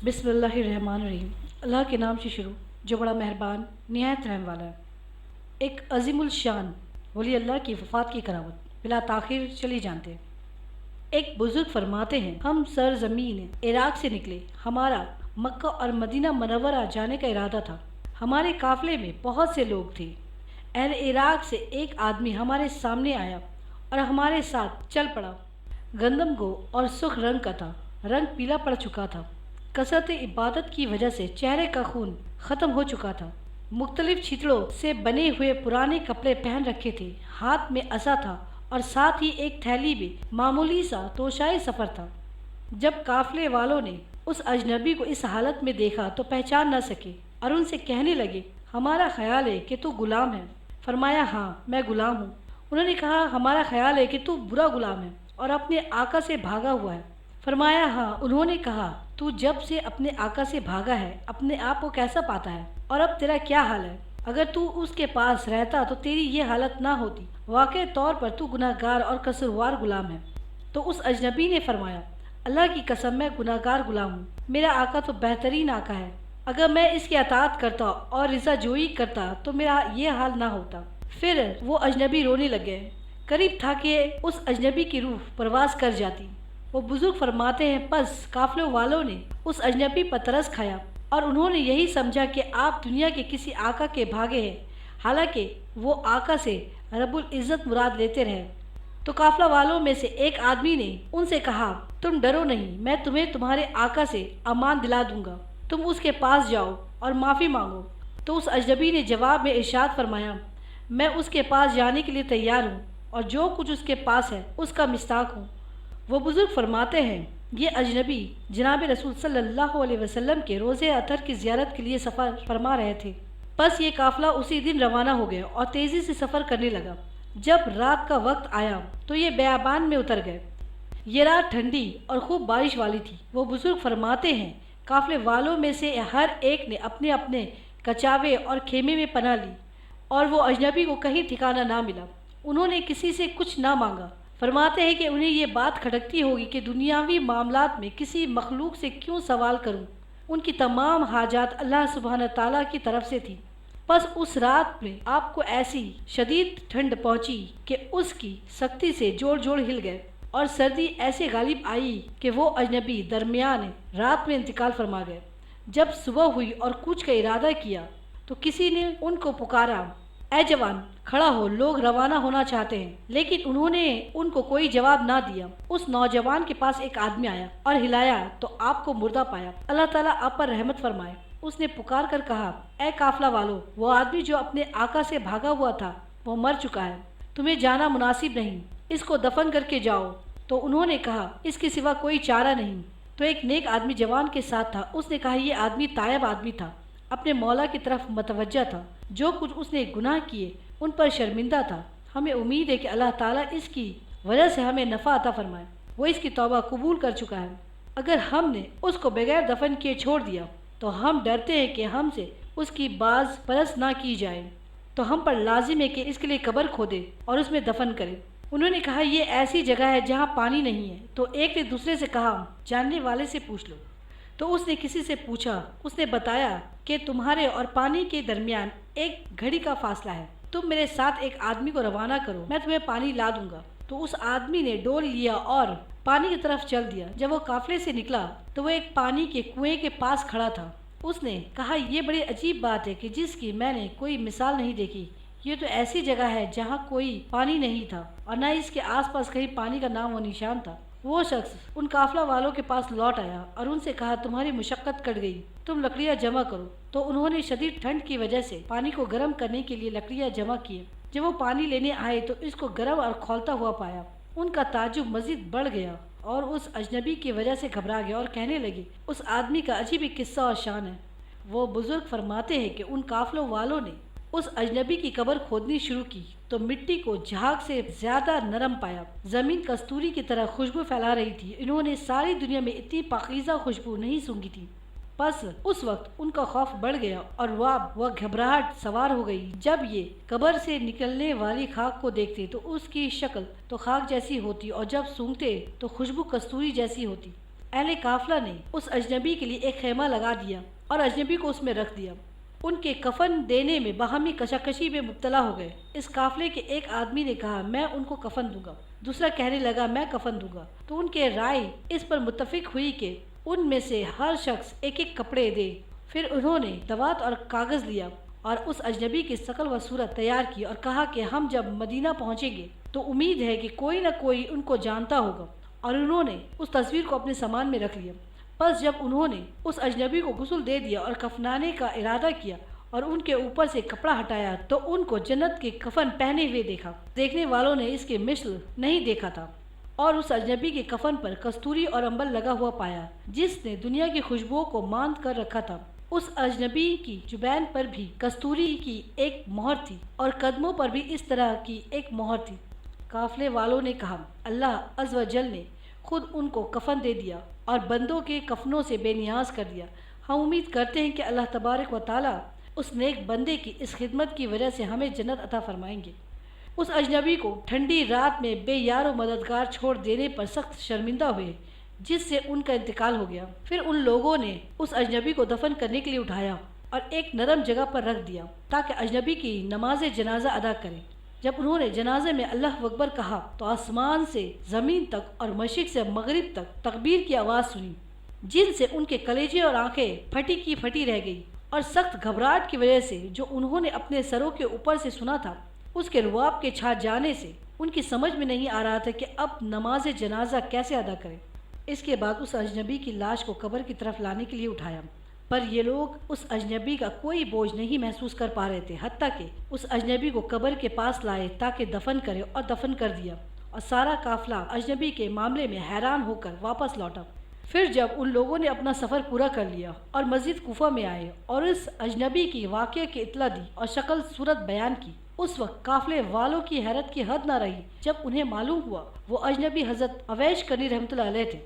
بسم اللہ الرحمن الرحیم۔ اللہ کے نام سے شروع جو بڑا مہربان نہایت رحم والا ہے۔ ایک عظیم الشان ولی اللہ کی وفات کی کراوت بلا تاخیر چلی جانتے ہیں۔ ایک بزرگ فرماتے ہیں، ہم سرزمین عراق سے نکلے، ہمارا مکہ اور مدینہ منورہ جانے کا ارادہ تھا۔ ہمارے قافلے میں بہت سے لوگ تھے۔ اہل عراق سے ایک آدمی ہمارے سامنے آیا اور ہمارے ساتھ چل پڑا۔ گندم گو اور سرخ رنگ کا تھا، رنگ پیلا پڑ چکا تھا، کثرت عبادت کی وجہ سے چہرے کا خون ختم ہو چکا تھا۔ مختلف چھیتڑوں سے بنے ہوئے پرانے کپڑے پہن رکھے تھے، ہاتھ میں عصا تھا اور ساتھ ہی ایک تھیلی میں معمولی سا توشائے سفر تھا۔ جب قافلے والوں نے اس اجنبی کو اس حالت میں دیکھا تو پہچان نہ سکے اور ان سے کہنے لگے، ہمارا خیال ہے کہ تو غلام ہے۔ فرمایا، ہاں میں غلام ہوں۔ انہوں نے کہا، ہمارا خیال ہے کہ تو برا غلام ہے اور اپنے آقا سے بھاگا ہوا ہے۔ فرمایا، ہاں۔ انہوں نے کہا، تو جب سے اپنے آقا سے بھاگا ہے اپنے آپ کو کیسا پاتا ہے اور اب تیرا کیا حال ہے؟ اگر تو اس کے پاس رہتا تو تیری یہ حالت نہ ہوتی۔ واقعی طور پر تو گناہ گار اور قصوروار غلام ہے۔ تو اس اجنبی نے فرمایا، اللہ کی قسم میں گناہ گار غلام ہوں، میرا آقا تو بہترین آقا ہے۔ اگر میں اس کی اطاعت کرتا اور رضا جوئی کرتا تو میرا یہ حال نہ ہوتا۔ پھر وہ اجنبی رونے لگ گئے۔ قریب تھا کہ اس اجنبی کی روح پرواز کر جاتی۔ وہ بزرگ فرماتے ہیں، پس قافلوں والوں نے اس اجنبی پر ترس کھایا اور انہوں نے یہی سمجھا کہ آپ دنیا کے کسی آقا کے بھاگے ہیں، حالانکہ وہ آقا سے رب العزت مراد لیتے رہے۔ تو قافلہ والوں میں سے ایک آدمی نے ان سے کہا، تم ڈرو نہیں، میں تمہیں تمہارے آقا سے امان دلا دوں گا، تم اس کے پاس جاؤ اور معافی مانگو۔ تو اس اجنبی نے جواب میں ارشاد فرمایا، میں اس کے پاس جانے کے لیے تیار ہوں اور جو کچھ اس کے پاس ہے اس کا مستاق ہوں۔ وہ بزرگ فرماتے ہیں، یہ اجنبی جناب رسول صلی اللہ علیہ وسلم کے روضہ اطہر کی زیارت کے لیے سفر فرما رہے تھے۔ بس یہ قافلہ اسی دن روانہ ہو گیا اور تیزی سے سفر کرنے لگا۔ جب رات کا وقت آیا تو یہ بیابان میں اتر گئے۔ یہ رات ٹھنڈی اور خوب بارش والی تھی۔ وہ بزرگ فرماتے ہیں، قافلے والوں میں سے ہر ایک نے اپنے اپنے کچاوے اور خیمے میں پناہ لی اور وہ اجنبی کو کہیں ٹھکانہ نہ ملا۔ انہوں نے کسی سے کچھ نہ مانگا۔ فرماتے ہیں کہ انہیں یہ بات کھٹکتی ہوگی کہ دنیاوی معاملات میں کسی مخلوق سے کیوں سوال کروں، ان کی تمام حاجات اللہ سبحانہ تعالیٰ کی طرف سے تھی۔ بس اس رات میں آپ کو ایسی شدید ٹھنڈ پہنچی کہ اس کی سختی سے جوڑ جوڑ ہل گئے اور سردی ایسے غالب آئی کہ وہ اجنبی درمیان رات میں انتقال فرما گئے۔ جب صبح ہوئی اور کوچ کا ارادہ کیا تو کسی نے ان کو پکارا، اے جوان کھڑا ہو، لوگ روانہ ہونا چاہتے ہیں۔ لیکن انہوں نے ان کو کوئی جواب نہ دیا۔ اس نوجوان کے پاس ایک آدمی آیا اور ہلایا تو آپ کو مردہ پایا۔ اللہ تعالیٰ آپ پر رحمت فرمائے۔ اس نے پکار کر کہا، اے قافلہ والو، وہ آدمی جو اپنے آقا سے بھاگا ہوا تھا وہ مر چکا ہے، تمہیں جانا مناسب نہیں، اس کو دفن کر کے جاؤ۔ تو انہوں نے کہا، اس کے سوا کوئی چارہ نہیں۔ تو ایک نیک آدمی جوان کے ساتھ تھا، اس نے کہا، یہ آدمی تائب آدمی تھا، اپنے مولا کی طرف متوجہ تھا، جو کچھ اس نے گناہ کیے ان پر شرمندہ تھا۔ ہمیں امید ہے کہ اللہ تعالیٰ اس کی وجہ سے ہمیں نفع عطا فرمائے، وہ اس کی توبہ قبول کر چکا ہے۔ اگر ہم نے اس کو بغیر دفن کیے چھوڑ دیا تو ہم ڈرتے ہیں کہ ہم سے اس کی باز پرست نہ کی جائے، تو ہم پر لازم ہے کہ اس کے لیے قبر کھودے اور اس میں دفن کرے۔ انہوں نے کہا، یہ ایسی جگہ ہے جہاں پانی نہیں ہے۔ تو ایک نے دوسرے سے کہا، جاننے والے سے پوچھ لو۔ تو اس نے کسی سے پوچھا، اس نے بتایا کہ تمہارے اور پانی کے درمیان ایک گھڑی کا فاصلہ ہے، تم میرے ساتھ ایک آدمی کو روانہ کرو، میں تمہیں پانی لا دوں گا۔ تو اس آدمی نے ڈول لیا اور پانی کی طرف چل دیا۔ جب وہ قافلے سے نکلا تو وہ ایک پانی کے کنویں کے پاس کھڑا تھا۔ اس نے کہا، یہ بڑی عجیب بات ہے کہ جس کی میں نے کوئی مثال نہیں دیکھی۔ یہ تو ایسی جگہ ہے جہاں کوئی پانی نہیں تھا اور نہ اس کے آس پاس کہیں پانی کا نام و نشان تھا۔ وہ شخص ان قافلہ والوں کے پاس لوٹ آیا اور ان سے کہا، تمہاری مشقت کٹ گئی، تم لکڑیاں جمع کرو۔ تو انہوں نے شدید ٹھنڈ کی وجہ سے پانی کو گرم کرنے کے لیے لکڑیاں جمع کیے۔ جب وہ پانی لینے آئے تو اس کو گرم اور کھولتا ہوا پایا۔ ان کا تعجب مزید بڑھ گیا اور اس اجنبی کی وجہ سے گھبرا گیا اور کہنے لگے، اس آدمی کا عجیب ہی قصہ اور شان ہے۔ وہ بزرگ فرماتے ہیں کہ ان قافلوں والوں نے اس اجنبی کی قبر کھودنی شروع کی تو مٹی کو جھاگ سے زیادہ نرم پایا، زمین کستوری کی طرح خوشبو پھیلا رہی تھی۔ انہوں نے ساری دنیا میں اتنی پاکیزہ خوشبو نہیں سونگھی تھی۔ بس اس وقت ان کا خوف بڑھ گیا اور رعب و گھبراہٹ سوار ہو گئی۔ جب یہ قبر سے نکلنے والی خاک کو دیکھتے تو اس کی شکل تو خاک جیسی ہوتی اور جب سونگتے تو خوشبو کستوری جیسی ہوتی۔ اہل قافلہ نے اس اجنبی کے لیے ایک خیمہ لگا دیا اور اجنبی کو اس میں رکھ دیا۔ ان کے کفن دینے میں باہمی کشاکشی میں مبتلا ہو گئے۔ اس قافلے کے ایک آدمی نے کہا میں ان کو کفن دوں گا، دوسرا کہنے لگا میں کفن دوں گا۔ تو ان کے رائے اس پر متفق ہوئی کہ ان میں سے ہر شخص ایک ایک کپڑے دے۔ پھر انہوں نے دوات اور کاغذ لیا اور اس اجنبی کی شکل و صورت تیار کی اور کہا کہ ہم جب مدینہ پہنچیں گے تو امید ہے کہ کوئی نہ کوئی ان کو جانتا ہوگا، اور انہوں نے اس تصویر کو اپنے سامان میں رکھ لیا۔ بس جب انہوں نے اس اجنبی کو غسل دے دیا اور کفنانے کا ارادہ کیا اور ان کے اوپر سے کپڑا ہٹایا تو ان کو جنت کے کفن پہنے ہوئے دیکھا۔ دیکھنے والوں نے اس کے مثل نہیں دیکھا تھا، اور اس اجنبی کے کفن پر کستوری اور امبل لگا ہوا پایا جس نے دنیا کی خوشبوؤں کو ماند کر رکھا تھا۔ اس اجنبی کی جبین پر بھی کستوری کی ایک مہر تھی اور قدموں پر بھی اس طرح کی ایک مہر تھی۔ قافلے والوں نے کہا اللہ عز و جل نے خود ان کو کفن دے دیا اور بندوں کے کفنوں سے بے نیاز کر دیا۔ ہم امید کرتے ہیں کہ اللہ تبارک و تعالی اس نیک بندے کی اس خدمت کی وجہ سے ہمیں جنت عطا فرمائیں گے۔ اس اجنبی کو ٹھنڈی رات میں بے یار و مددگار چھوڑ دینے پر سخت شرمندہ ہوئے، جس سے ان کا انتقال ہو گیا۔ پھر ان لوگوں نے اس اجنبی کو دفن کرنے کے لیے اٹھایا اور ایک نرم جگہ پر رکھ دیا تاکہ اجنبی کی نماز جنازہ ادا کریں۔ جب انہوں نے جنازے میں اللہ اکبر کہا تو آسمان سے زمین تک اور مشرق سے مغرب تک تکبیر کی آواز سنی، جن سے ان کے کلیجے اور آنکھیں پھٹی کی پھٹی رہ گئی، اور سخت گھبراہٹ کی وجہ سے جو انہوں نے اپنے سروں کے اوپر سے سنا تھا اس کے رواب کے چھا جانے سے ان کی سمجھ میں نہیں آ رہا تھا کہ اب نماز جنازہ کیسے ادا کریں۔ اس کے بعد اس اجنبی کی لاش کو قبر کی طرف لانے کے لیے اٹھایا، پر یہ لوگ اس اجنبی کا کوئی بوجھ نہیں محسوس کر پا رہے تھے، حتیٰ کہ اس اجنبی کو قبر کے پاس لائے تاکہ دفن کرے، اور دفن کر دیا، اور سارا قافلہ اجنبی کے معاملے میں حیران ہو کر واپس لوٹا۔ پھر جب ان لوگوں نے اپنا سفر پورا کر لیا اور مسجد کوفہ میں آئے اور اس اجنبی کی واقعے کی اطلاع دی اور شکل صورت بیان کی، اس وقت قافلے والوں کی حیرت کی حد نہ رہی جب انہیں معلوم ہوا وہ اجنبی حضرت اویش کرنی رحمۃ اللہ علیہ تھے۔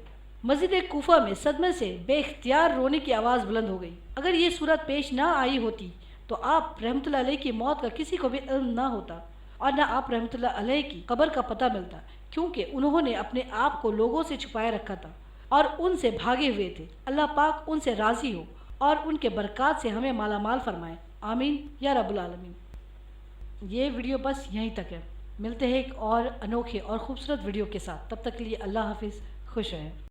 مسجد کوفہ میں صدمے سے بے اختیار رونے کی آواز بلند ہو گئی۔ اگر یہ صورت پیش نہ آئی ہوتی تو آپ رحمۃ اللہ علیہ کی موت کا کسی کو بھی علم نہ ہوتا اور نہ آپ رحمۃ اللہ علیہ کی قبر کا پتہ ملتا، کیونکہ انہوں نے اپنے آپ کو لوگوں سے چھپائے رکھا تھا اور ان سے بھاگے ہوئے تھے۔ اللہ پاک ان سے راضی ہو اور ان کے برکات سے ہمیں مالا مال فرمائے، آمین یا رب العالمین۔ یہ ویڈیو بس یہیں تک ہے، ملتے ہیں ایک اور انوکھے اور خوبصورت ویڈیو کے ساتھ، تب تک کے لیے اللہ حافظ، خوش رہیں۔